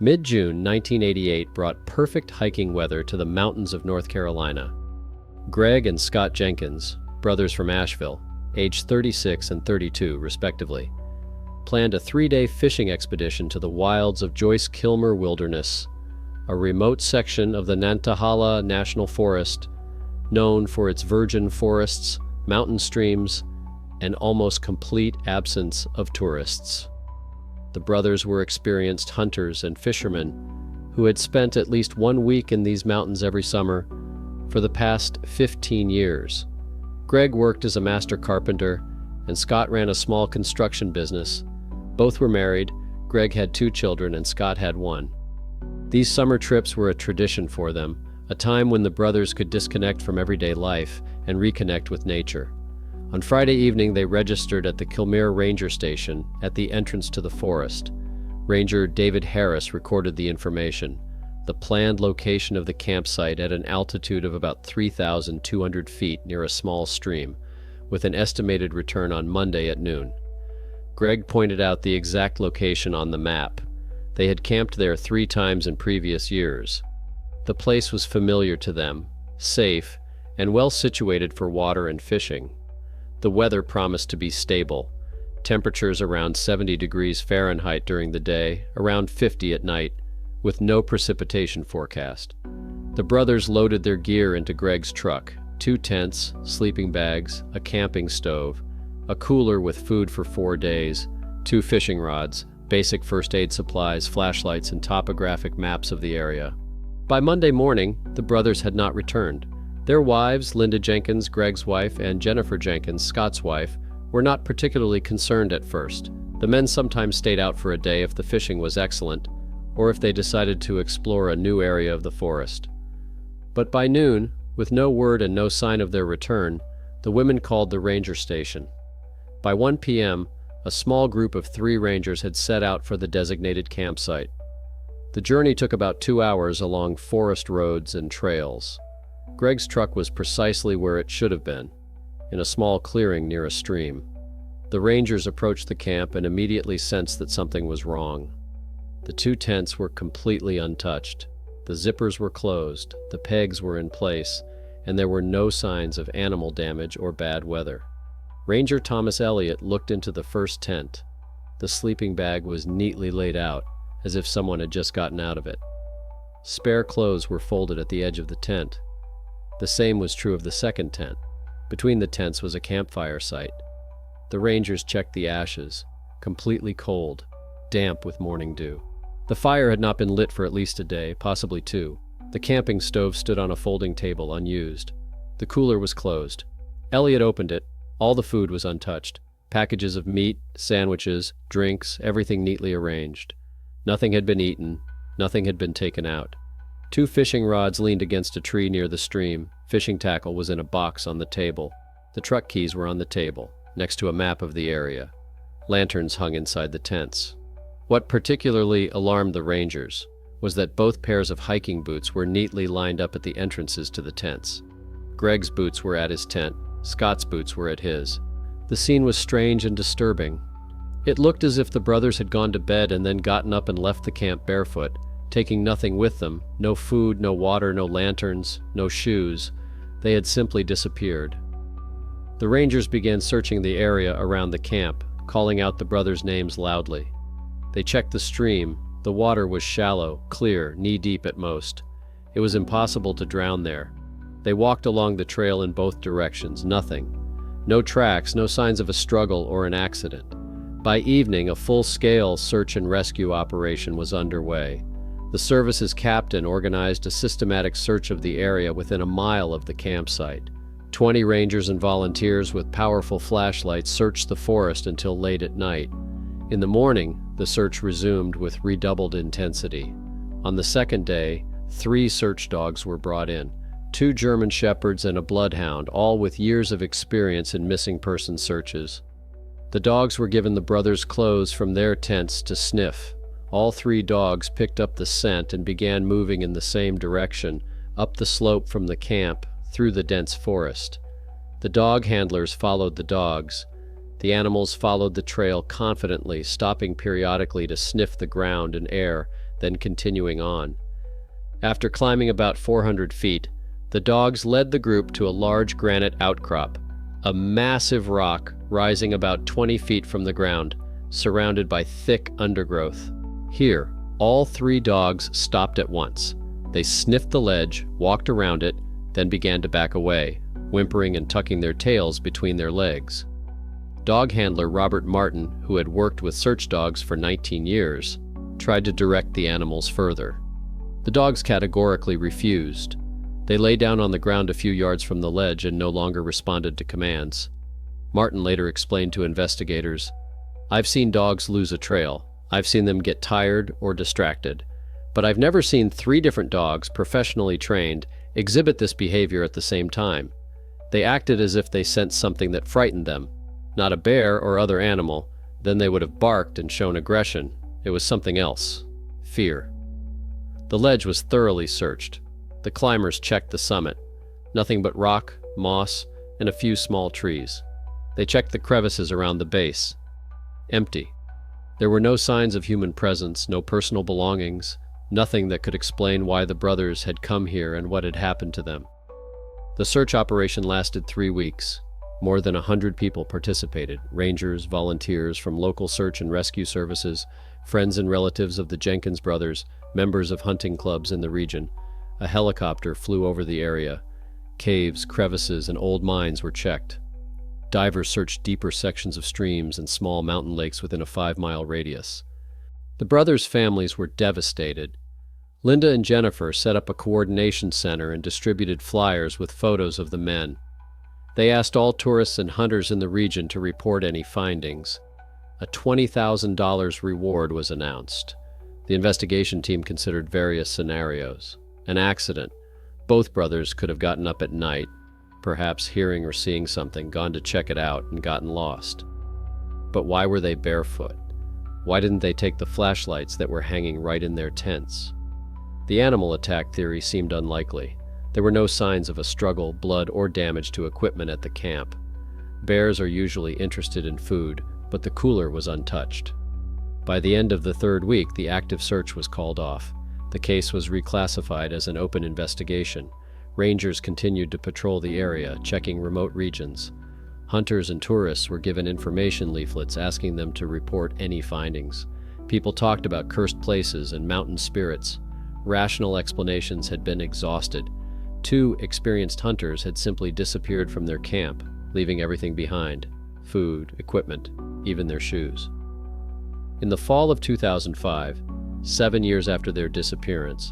Mid-June 1988 brought perfect hiking weather to the mountains of North Carolina. Greg and Scott Jenkins, brothers from Asheville, aged 36 and 32 respectively, planned a 3-day fishing expedition to the wilds of Joyce-Kilmer Wilderness, a remote section of the Nantahala National Forest, known for its virgin forests, mountain streams, and almost complete absence of tourists. The brothers were experienced hunters and fishermen who had spent at least 1 week in these mountains every summer for the past 15 years. Greg worked as a master carpenter, and Scott ran a small construction business. Both were married. Greg had 2 children, and Scott had 1. These summer trips were a tradition for them, a time when the brothers could disconnect from everyday life and reconnect with nature. On Friday evening, they registered at the Kilmer Ranger Station at the entrance to the forest. Ranger David Harris recorded the information, the planned location of the campsite at an altitude of about 3,200 feet near a small stream, with an estimated return on Monday at noon. Greg pointed out the exact location on the map. They had camped there 3 times in previous years. The place was familiar to them, safe, and well situated for water and fishing. The weather promised to be stable, temperatures around 70 degrees Fahrenheit during the day, around 50 at night, with no precipitation forecast. The brothers loaded their gear into Greg's truck: 2 tents, sleeping bags, a camping stove, a cooler with food for 4 days, 2 fishing rods, basic first aid supplies, flashlights, and topographic maps of the area. By Monday morning, the brothers had not returned. Their wives, Linda Jenkins, Greg's wife, and Jennifer Jenkins, Scott's wife, were not particularly concerned at first. The men sometimes stayed out for a day if the fishing was excellent, or if they decided to explore a new area of the forest. But by noon, with no word and no sign of their return, the women called the ranger station. By 1 p.m., a small group of 3 rangers had set out for the designated campsite. The journey took about 2 hours along forest roads and trails. Greg's truck was precisely where it should have been, in a small clearing near a stream. The rangers approached the camp and immediately sensed that something was wrong. The 2 tents were completely untouched. The zippers were closed, the pegs were in place, and there were no signs of animal damage or bad weather. Ranger Thomas Elliott looked into the first tent. The sleeping bag was neatly laid out, as if someone had just gotten out of it. Spare clothes were folded at the edge of the tent. The same was true of the second tent. Between the tents was a campfire site. The rangers checked the ashes, completely cold, damp with morning dew. The fire had not been lit for at least a day, possibly 2. The camping stove stood on a folding table, unused. The cooler was closed. Elliot opened it. All the food was untouched. Packages of meat, sandwiches, drinks, everything neatly arranged. Nothing had been eaten. Nothing had been taken out. 2 fishing rods leaned against a tree near the stream. Fishing tackle was in a box on the table. The truck keys were on the table, next to a map of the area. Lanterns hung inside the tents. What particularly alarmed the rangers was that both pairs of hiking boots were neatly lined up at the entrances to the tents. Greg's boots were at his tent. Scott's boots were at his. The scene was strange and disturbing. It looked as if the brothers had gone to bed and then gotten up and left the camp barefoot, taking nothing with them: no food, no water, no lanterns, no shoes. They had simply disappeared. The rangers began searching the area around the camp, calling out the brothers' names loudly. They checked the stream. The water was shallow, clear, knee-deep at most. It was impossible to drown there. They walked along the trail in both directions. Nothing. No tracks, no signs of a struggle or an accident. By evening, a full-scale search and rescue operation was underway. The service's captain organized a systematic search of the area within a mile of the campsite. 20 rangers and volunteers with powerful flashlights searched the forest until late at night. In the morning, the search resumed with redoubled intensity. On the second day, 3 search dogs were brought in: 2 German shepherds and a bloodhound, all with years of experience in missing person searches. The dogs were given the brothers' clothes from their tents to sniff. All 3 dogs picked up the scent and began moving in the same direction, up the slope from the camp, through the dense forest. The dog handlers followed the dogs. The animals followed the trail confidently, stopping periodically to sniff the ground and air, then continuing on. After climbing about 400 feet, the dogs led the group to a large granite outcrop, a massive rock rising about 20 feet from the ground, surrounded by thick undergrowth. Here, all three dogs stopped at once. They sniffed the ledge, walked around it, then began to back away, whimpering and tucking their tails between their legs. Dog handler Robert Martin, who had worked with search dogs for 19 years, tried to direct the animals further. The dogs categorically refused. They lay down on the ground a few yards from the ledge and no longer responded to commands. Martin later explained to investigators, "I've seen dogs lose a trail. I've seen them get tired or distracted. But I've never seen 3 different dogs, professionally trained, exhibit this behavior at the same time. They acted as if they sensed something that frightened them. Not a bear or other animal, then they would have barked and shown aggression. It was something else. Fear." The ledge was thoroughly searched. The climbers checked the summit. Nothing but rock, moss, and a few small trees. They checked the crevices around the base. Empty. There were no signs of human presence, no personal belongings, nothing that could explain why the brothers had come here and what had happened to them. The search operation lasted 3 weeks. More than 100 people participated, rangers, volunteers from local search and rescue services, friends and relatives of the Jenkins brothers, members of hunting clubs in the region. A helicopter flew over the area. Caves, crevices, and old mines were checked. Divers searched deeper sections of streams and small mountain lakes within a 5-mile radius. The brothers' families were devastated. Linda and Jennifer set up a coordination center and distributed flyers with photos of the men. They asked all tourists and hunters in the region to report any findings. A $20,000 reward was announced. The investigation team considered various scenarios. An accident. Both brothers could have gotten up at night, perhaps hearing or seeing something, gone to check it out, and gotten lost. But why were they barefoot? Why didn't they take the flashlights that were hanging right in their tents? The animal attack theory seemed unlikely. There were no signs of a struggle, blood, or damage to equipment at the camp. Bears are usually interested in food, but the cooler was untouched. By the end of the 3rd week, the active search was called off. The case was reclassified as an open investigation. Rangers continued to patrol the area, checking remote regions. Hunters and tourists were given information leaflets asking them to report any findings. People talked about cursed places and mountain spirits. Rational explanations had been exhausted. 2 experienced hunters had simply disappeared from their camp, leaving everything behind: food, equipment, even their shoes. In the fall of 2005, 7 years after their disappearance,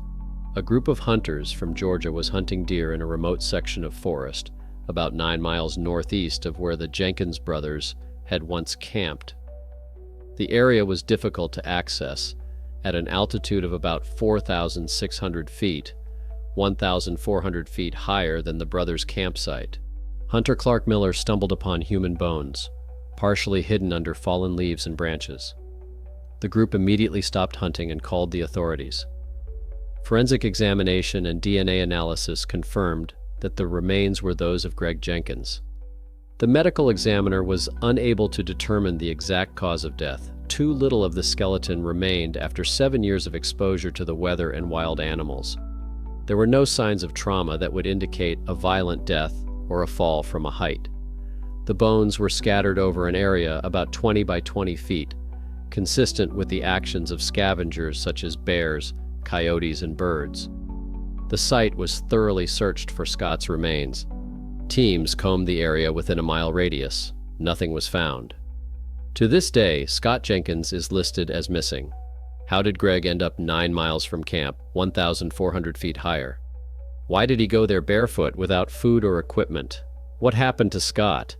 a group of hunters from Georgia was hunting deer in a remote section of forest, about 9 miles northeast of where the Jenkins brothers had once camped. The area was difficult to access, at an altitude of about 4,600 feet, 1,400 feet higher than the brothers' campsite. Hunter Clark Miller stumbled upon human bones, partially hidden under fallen leaves and branches. The group immediately stopped hunting and called the authorities. Forensic examination and DNA analysis confirmed that the remains were those of Greg Jenkins. The medical examiner was unable to determine the exact cause of death. Too little of the skeleton remained after 7 years of exposure to the weather and wild animals. There were no signs of trauma that would indicate a violent death or a fall from a height. The bones were scattered over an area about 20 by 20 feet, consistent with the actions of scavengers such as bears, coyotes, and birds. The site was thoroughly searched for Scott's remains. Teams combed the area within a mile radius. Nothing was found. To this day, Scott Jenkins is listed as missing. How did Greg end up 9 miles from camp, 1,400 feet higher? Why did he go there barefoot without food or equipment? What happened to Scott?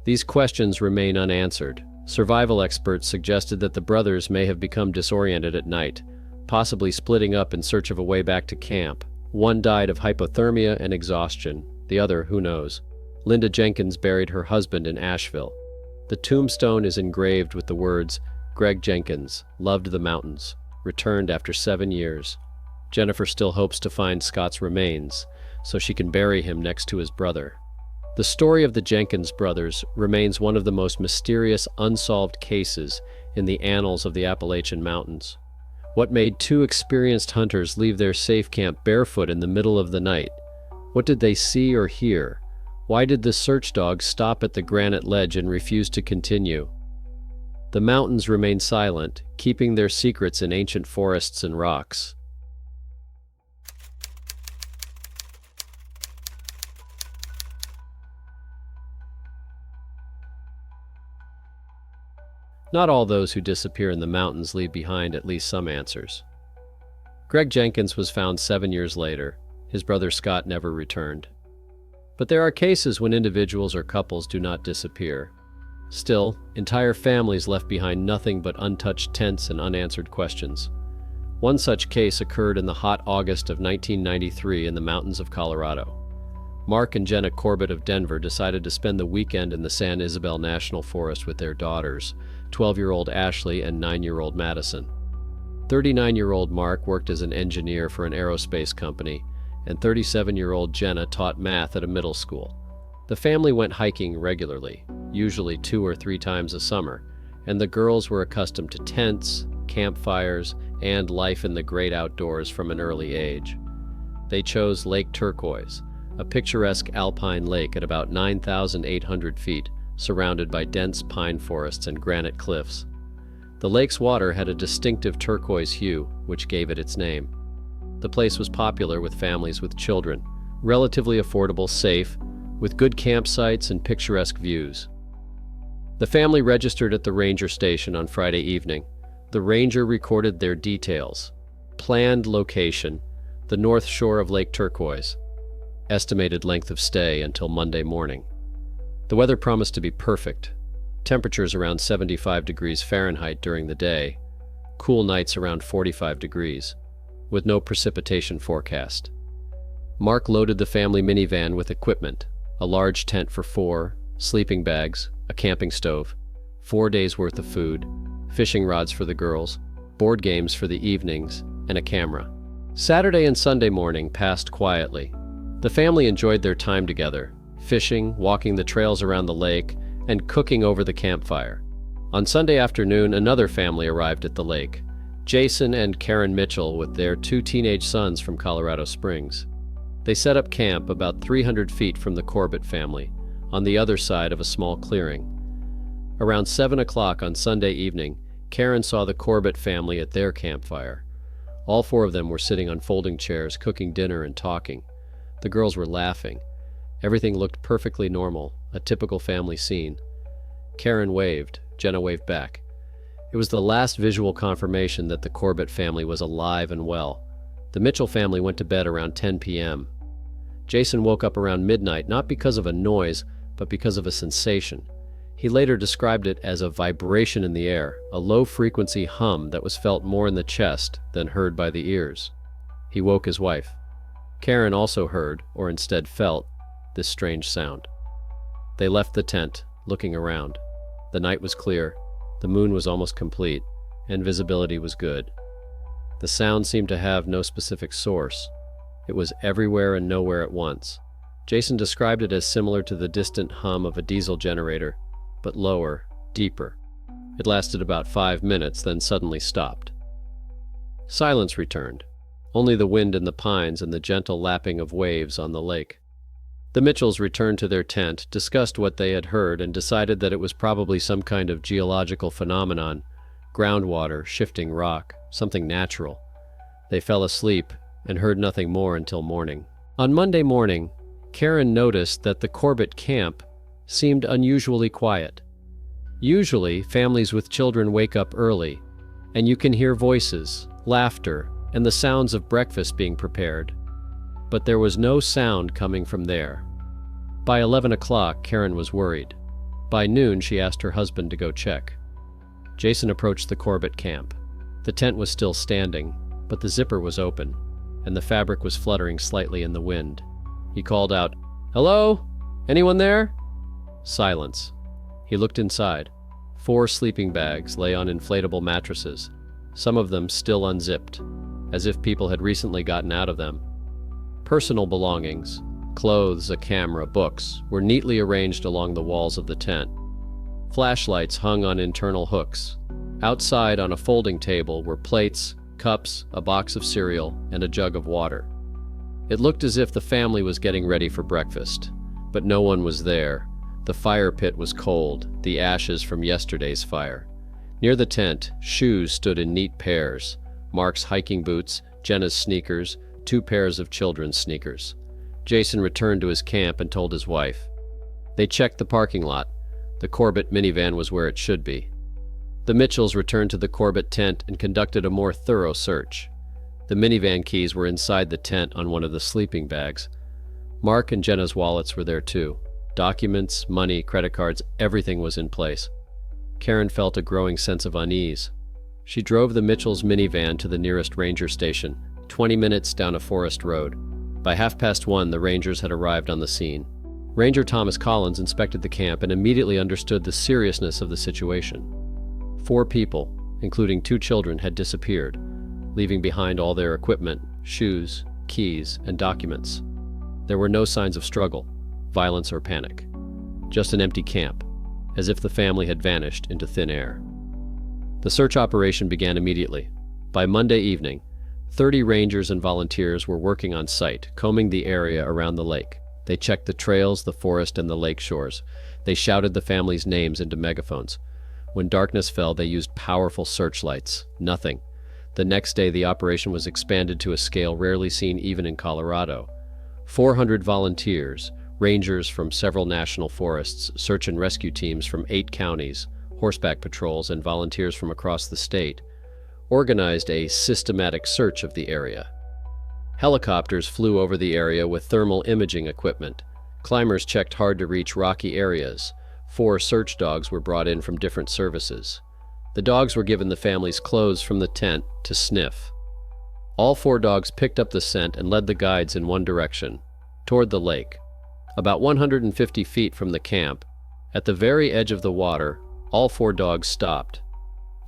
These questions remain unanswered. Survival experts suggested that the brothers may have become disoriented at night, possibly splitting up in search of a way back to camp. One died of hypothermia and exhaustion. The other, who knows? Linda Jenkins buried her husband in Asheville. The tombstone is engraved with the words, "Greg Jenkins, loved the mountains, returned after 7 years." Jennifer still hopes to find Scott's remains so she can bury him next to his brother. The story of the Jenkins brothers remains one of the most mysterious unsolved cases in the annals of the Appalachian Mountains. What made two experienced hunters leave their safe camp barefoot in the middle of the night? What did they see or hear? Why did the search dogs stop at the granite ledge and refuse to continue? The mountains remain silent, keeping their secrets in ancient forests and rocks. Not all those who disappear in the mountains leave behind at least some answers. Greg Jenkins was found 7 years later. His brother Scott never returned. But there are cases when individuals or couples do not disappear. Still, entire families left behind nothing but untouched tents and unanswered questions. One such case occurred in the hot August of 1993 in the mountains of Colorado. Mark and Jenna Corbett of Denver decided to spend the weekend in the San Isabel National Forest with their daughters, 12-year-old Ashley and 9-year-old Madison. 39-year-old Mark worked as an engineer for an aerospace company, and 37-year-old Jenna taught math at a middle school. The family went hiking regularly, usually 2 or 3 times a summer, and the girls were accustomed to tents, campfires, and life in the great outdoors from an early age. They chose Lake Turquoise, a picturesque alpine lake at about 9,800 feet, surrounded by dense pine forests and granite cliffs. The lake's water had a distinctive turquoise hue, which gave it its name. The place was popular with families with children, relatively affordable, safe, with good campsites and picturesque views. The family registered at the ranger station on Friday evening. The ranger recorded their details. Planned location, the north shore of Lake Turquoise. Estimated length of stay until Monday morning. The weather promised to be perfect. Temperatures around 75 degrees Fahrenheit during the day, cool nights around 45 degrees, with no precipitation forecast. Mark loaded the family minivan with equipment, a large tent for 4, sleeping bags, a camping stove, 4 days' worth of food, fishing rods for the girls, board games for the evenings, and a camera. Saturday and Sunday morning passed quietly. The family enjoyed their time together, fishing, walking the trails around the lake, and cooking over the campfire. On Sunday afternoon, another family arrived at the lake, Jason and Karen Mitchell with their 2 teenage sons from Colorado Springs. They set up camp about 300 feet from the Corbett family, on the other side of a small clearing. Around 7 o'clock on Sunday evening, Karen saw the Corbett family at their campfire. All 4 of them were sitting on folding chairs, cooking dinner and talking. The girls were laughing. Everything looked perfectly normal, a typical family scene. Karen waved. Jenna waved back. It was the last visual confirmation that the Corbett family was alive and well. The Mitchell family went to bed around 10 p.m. Jason woke up around midnight, not because of a noise, but because of a sensation. He later described it as a vibration in the air, a low-frequency hum that was felt more in the chest than heard by the ears. He woke his wife. Karen also heard, or instead felt, this strange sound. They left the tent, looking around. The night was clear, the moon was almost complete, and visibility was good. The sound seemed to have no specific source. It was everywhere and nowhere at once. Jason described it as similar to the distant hum of a diesel generator, but lower, deeper. It lasted about 5 minutes, then suddenly stopped. Silence returned. Only the wind in the pines and the gentle lapping of waves on the lake. The Mitchells returned to their tent, discussed what they had heard, and decided that it was probably some kind of geological phenomenon, groundwater, shifting rock, something natural. They fell asleep and heard nothing more until morning. On Monday morning, Karen noticed that the Corbett camp seemed unusually quiet. Usually, families with children wake up early, and you can hear voices, laughter, and the sounds of breakfast being prepared. But there was no sound coming from there. By 11 o'clock, Karen was worried. By noon, she asked her husband to go check. Jason approached the Corbett camp. The tent was still standing, but the zipper was open, and the fabric was fluttering slightly in the wind. He called out, "Hello? Anyone there?" Silence. He looked inside. 4 sleeping bags lay on inflatable mattresses, some of them still unzipped, as if people had recently gotten out of them. Personal belongings, clothes, a camera, books, were neatly arranged along the walls of the tent. Flashlights hung on internal hooks. Outside on a folding table were plates, cups, a box of cereal, and a jug of water. It looked as if the family was getting ready for breakfast, but no one was there. The fire pit was cold, the ashes from yesterday's fire. Near the tent, shoes stood in neat pairs. Mark's hiking boots, Jenna's sneakers, 2 pairs of children's sneakers. Jason returned to his camp and told his wife. They checked the parking lot. The Corbett minivan was where it should be. The Mitchells returned to the Corbett tent and conducted a more thorough search. The minivan keys were inside the tent on one of the sleeping bags. Mark and Jenna's wallets were there too. Documents, money, credit cards, everything was in place. Karen felt a growing sense of unease. She drove the Mitchells' minivan to the nearest ranger station, 20 minutes down a forest road. By 1:30, the rangers had arrived on the scene. Ranger Thomas Collins inspected the camp and immediately understood the seriousness of the situation. 4 people, including 2 children, had disappeared, leaving behind all their equipment, shoes, keys, and documents. There were no signs of struggle, violence, or panic. Just an empty camp, as if the family had vanished into thin air. The search operation began immediately. By Monday evening, 30 rangers and volunteers were working on site, combing the area around the lake. They checked the trails, the forest, and the lake shores. They shouted the family's names into megaphones. When darkness fell, they used powerful searchlights. Nothing. The next day, the operation was expanded to a scale rarely seen even in Colorado. 400 volunteers, rangers from several national forests, search and rescue teams from 8 counties, horseback patrols, and volunteers from across the state, organized a systematic search of the area. Helicopters flew over the area with thermal imaging equipment. Climbers checked hard-to-reach rocky areas. 4 search dogs were brought in from different services. The dogs were given the family's clothes from the tent to sniff. All 4 dogs picked up the scent and led the guides in one direction, toward the lake. About 150 feet from the camp, at the very edge of the water, all 4 dogs stopped.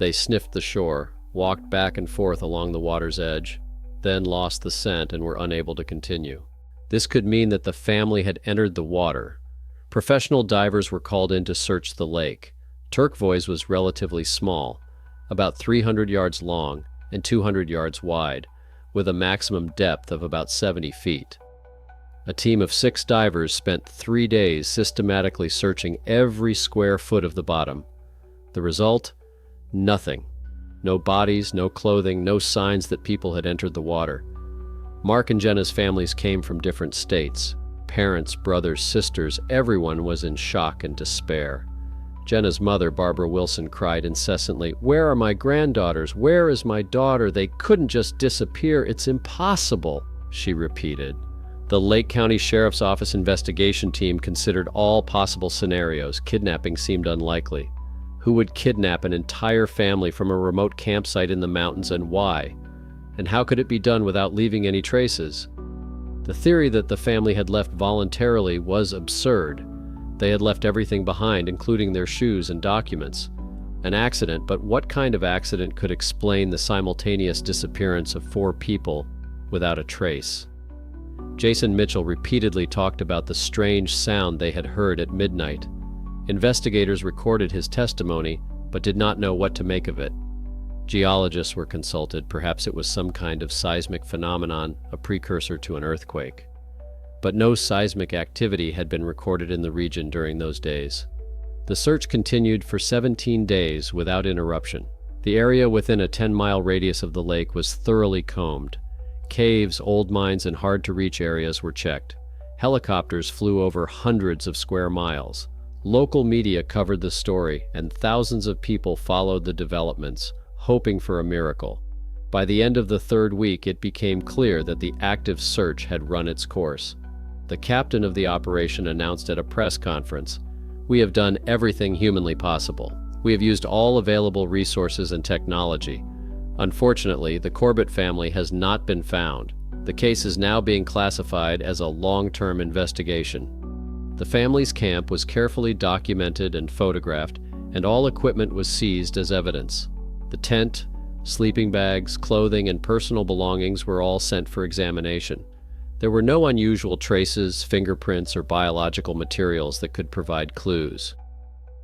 They sniffed the shore, walked back and forth along the water's edge, then lost the scent and were unable to continue. This could mean that the family had entered the water. Professional divers were called in to search the lake. Turquoise was relatively small, about 300 yards long and 200 yards wide, with a maximum depth of about 70 feet. A team of 6 divers spent 3 days systematically searching every square foot of the bottom. The result? Nothing. No bodies, no clothing, no signs that people had entered the water. Mark and Jenna's families came from different states. Parents, brothers, sisters, everyone was in shock and despair. Jenna's mother, Barbara Wilson, cried incessantly, "Where are my granddaughters? Where is my daughter? They couldn't just disappear. It's impossible," she repeated. The Lake County Sheriff's Office investigation team considered all possible scenarios. Kidnapping seemed unlikely. Who would kidnap an entire family from a remote campsite in the mountains, and why? And how could it be done without leaving any traces? The theory that the family had left voluntarily was absurd. They had left everything behind, including their shoes and documents. An accident, but what kind of accident could explain the simultaneous disappearance of 4 people without a trace? Jason Mitchell repeatedly talked about the strange sound they had heard at midnight. Investigators recorded his testimony, but did not know what to make of it. Geologists were consulted. Perhaps it was some kind of seismic phenomenon, a precursor to an earthquake. But no seismic activity had been recorded in the region during those days. The search continued for 17 days without interruption. The area within a 10-mile radius of the lake was thoroughly combed. Caves, old mines, and hard-to-reach areas were checked. Helicopters flew over hundreds of square miles. Local media covered the story, and thousands of people followed the developments, hoping for a miracle. By the end of the 3rd week, it became clear that the active search had run its course. The captain of the operation announced at a press conference, "We have done everything humanly possible. We have used all available resources and technology. Unfortunately, the Corbett family has not been found. The case is now being classified as a long-term investigation." The family's camp was carefully documented and photographed, and all equipment was seized as evidence. The tent, sleeping bags, clothing, and personal belongings were all sent for examination. There were no unusual traces, fingerprints, or biological materials that could provide clues.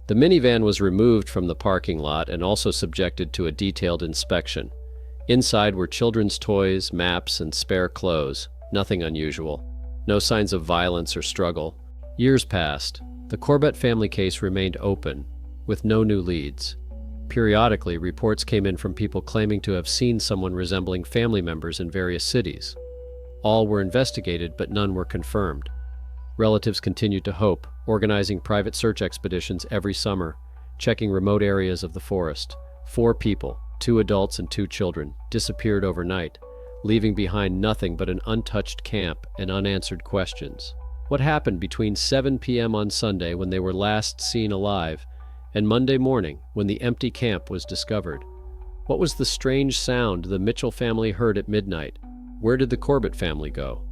The minivan was removed from the parking lot and also subjected to a detailed inspection. Inside were children's toys, maps, and spare clothes. Nothing unusual. No signs of violence or struggle. Years passed. The Corbett family case remained open, with no new leads. Periodically, reports came in from people claiming to have seen someone resembling family members in various cities. All were investigated, but none were confirmed. Relatives continued to hope, organizing private search expeditions every summer, checking remote areas of the forest. 4 people, 2 adults and 2 children, disappeared overnight, leaving behind nothing but an untouched camp and unanswered questions. What happened between 7 p.m. on Sunday, when they were last seen alive, and Monday morning, when the empty camp was discovered? What was the strange sound the Mitchell family heard at midnight? Where did the Corbett family go?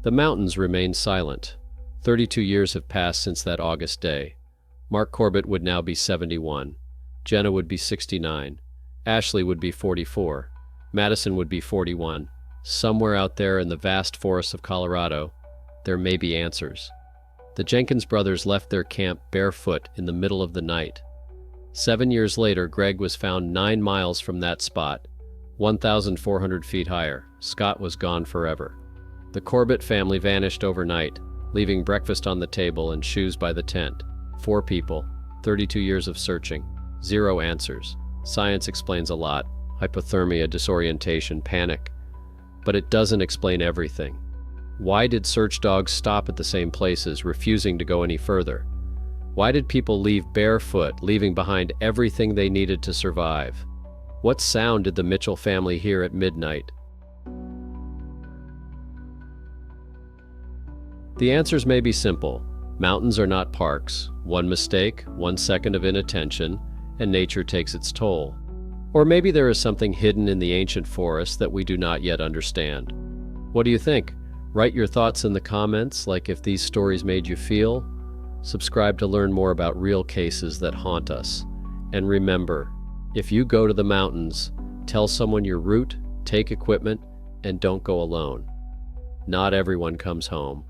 The mountains remain silent. 32 years have passed since that August day. Mark Corbett would now be 71. Jenna would be 69. Ashley would be 44. Madison would be 41. Somewhere out there in the vast forests of Colorado, there may be answers. The Jenkins brothers left their camp barefoot in the middle of the night. 7 years later, Greg was found 9 miles from that spot, 1,400 feet higher. Scott was gone forever. The Corbett family vanished overnight, leaving breakfast on the table and shoes by the tent. 4 people, 32 years of searching, 0 answers. Science explains a lot: hypothermia, disorientation, panic. But it doesn't explain everything. Why did search dogs stop at the same places, refusing to go any further? Why did people leave barefoot, leaving behind everything they needed to survive? What sound did the Mitchell family hear at midnight? The answers may be simple. Mountains are not parks. One mistake, 1 second of inattention, and nature takes its toll. Or maybe there is something hidden in the ancient forest that we do not yet understand. What do you think? Write your thoughts in the comments, like if these stories made you feel. Subscribe to learn more about real cases that haunt us. And remember, if you go to the mountains, tell someone your route, take equipment, and don't go alone. Not everyone comes home.